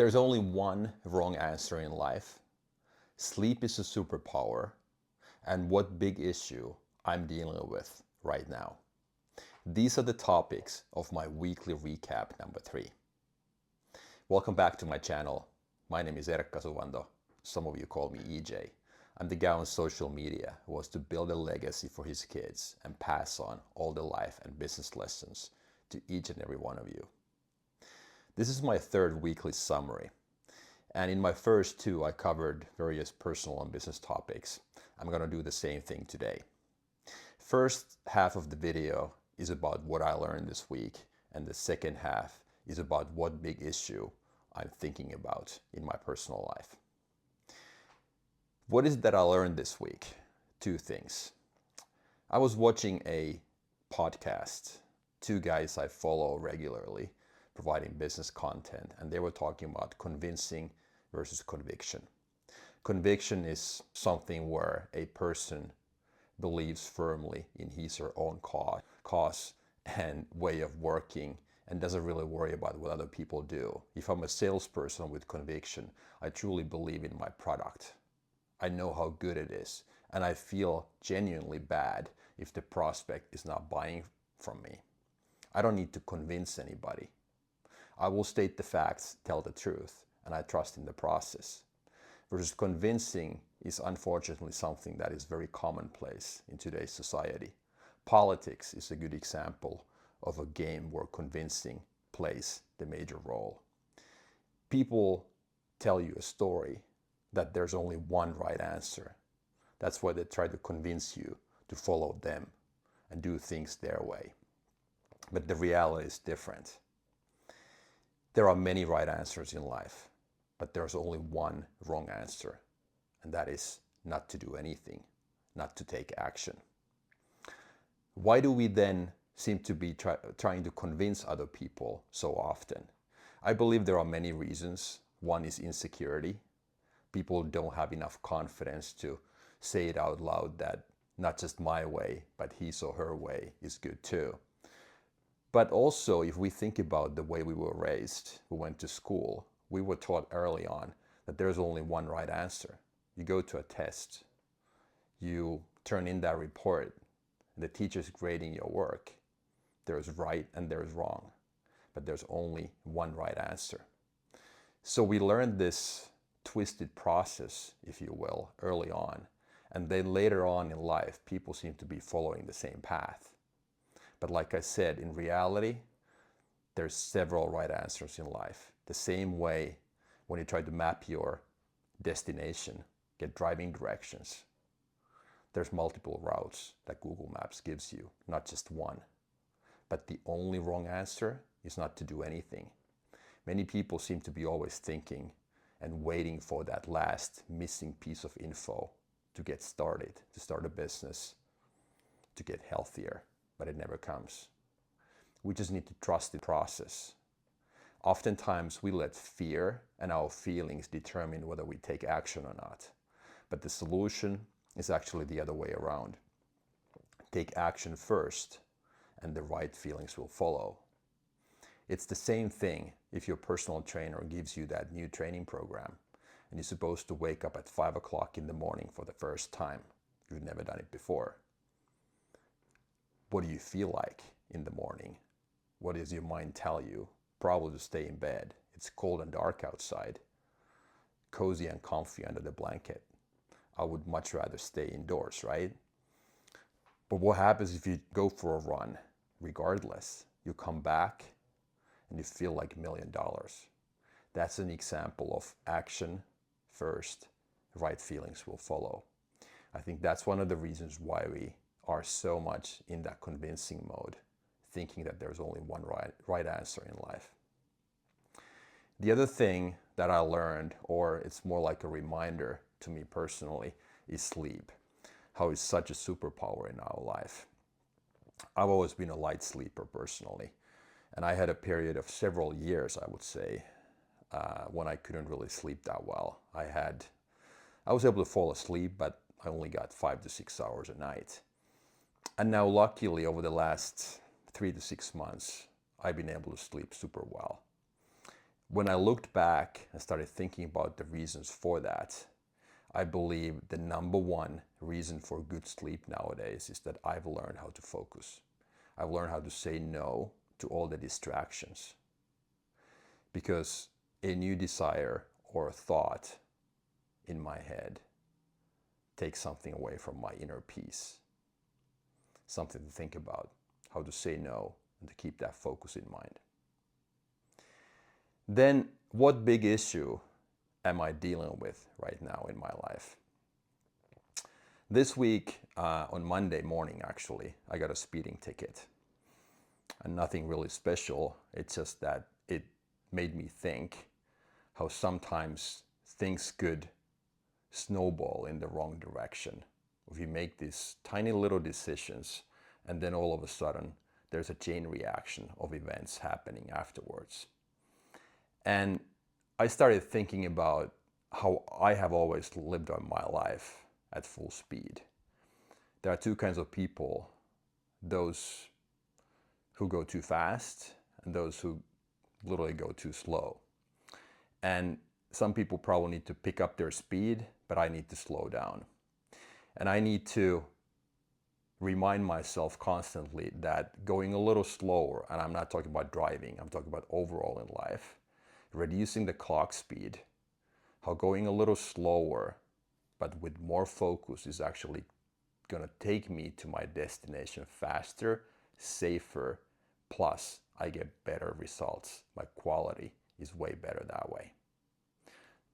There's only one wrong answer in life. Sleep is a superpower. And what big issue I'm dealing with right now. These are the topics of my weekly recap number 3. Welcome back to my channel. My name is Erkka Suvando. Some of you call me EJ. I'm the guy on social media who wants to build a legacy for his kids and pass on all the life and business lessons to each and every one of you. This is my third weekly summary. And in my first two, I covered various personal and business topics. I'm going to do the same thing today. First half of the video is about what I learned this week, and the second half is about what big issue I'm thinking about in my personal life. What is it that I learned this week? Two things. I was watching a podcast, two guys I follow regularly, providing business content, and they were talking about convincing versus conviction. Conviction is something where a person believes firmly in his or her own cause and way of working and doesn't really worry about what other people do. If I'm a salesperson with conviction, I truly believe in my product. I know how good it is, and I feel genuinely bad if the prospect is not buying from me. I don't need to convince anybody. I will state the facts, tell the truth, and I trust in the process. Versus convincing is unfortunately something that is very commonplace in today's society. Politics is a good example of a game where convincing plays the major role. People tell you a story that there's only one right answer. That's why they try to convince you to follow them and do things their way. But the reality is different. There are many right answers in life, but there's only one wrong answer, and that is not to do anything, not to take action. Why do we then seem to be trying to convince other people so often? I believe there are many reasons. One is insecurity. People don't have enough confidence to say it out loud that not just my way, but his or her way is good too. But also, if we think about the way we were raised, we went to school, we were taught early on that there's only one right answer. You go to a test, you turn in that report, and the teacher's grading your work. There's right and there's wrong, but there's only one right answer. So we learned this twisted process, if you will, early on. And then later on in life, people seem to be following the same path. But like I said, in reality, there's several right answers in life. The same way when you try to map your destination, get driving directions, there's multiple routes that Google Maps gives you, not just one. But the only wrong answer is not to do anything. Many people seem to be always thinking and waiting for that last missing piece of info to get started, to start a business, to get healthier. But it never comes. We just need to trust the process. Oftentimes we let fear and our feelings determine whether we take action or not. But the solution is actually the other way around. Take action first and the right feelings will follow. It's the same thing if your personal trainer gives you that new training program and you're supposed to wake up at 5 o'clock in the morning for the first time. You've never done it before. What do you feel like in the morning? What does your mind tell you? Probably to stay in bed. It's cold and dark outside. Cozy and comfy under the blanket. I would much rather stay indoors, right? But what happens if you go for a run? Regardless, you come back and you feel like $1 million. That's an example of action first, right feelings will follow. I think that's one of the reasons why we are so much in that convincing mode, thinking that there's only one right answer in life. The other thing that I learned, or it's more like a reminder to me personally, is sleep. How it's such a superpower in our life. I've always been a light sleeper personally, and I had a period of several years, I would say, when I couldn't really sleep that well. I was able to fall asleep, but I only got 5 to 6 hours a night. And now luckily over the last 3 to 6 months, I've been able to sleep super well. When I looked back and started thinking about the reasons for that, I believe the number one reason for good sleep nowadays is that I've learned how to focus. I've learned how to say no to all the distractions. Because a new desire or a thought in my head takes something away from my inner peace. Something to think about, how to say no and to keep that focus in mind. Then, what big issue am I dealing with right now in my life? This week, on Monday morning actually, I got a speeding ticket. And nothing really special, it's just that it made me think how sometimes things could snowball in the wrong direction. If you make these tiny little decisions and then all of a sudden there's a chain reaction of events happening afterwards. And I started thinking about how I have always lived on my life at full speed. There are two kinds of people, those who go too fast and those who literally go too slow. And some people probably need to pick up their speed, but I need to slow down. And I need to remind myself constantly that going a little slower, and I'm not talking about driving, I'm talking about overall in life, reducing the clock speed, how going a little slower, but with more focus is actually going to take me to my destination faster, safer, plus I get better results. My quality is way better that way.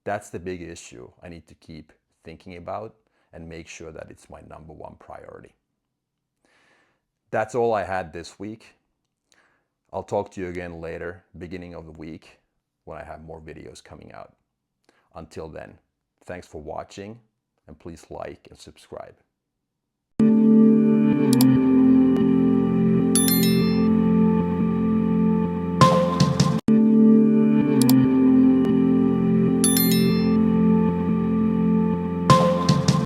That's the big issue I need to keep thinking about and make sure that it's my number one priority. That's all I had this week. I'll talk to you again later, beginning of the week, when I have more videos coming out. Until then, thanks for watching, and please like and subscribe.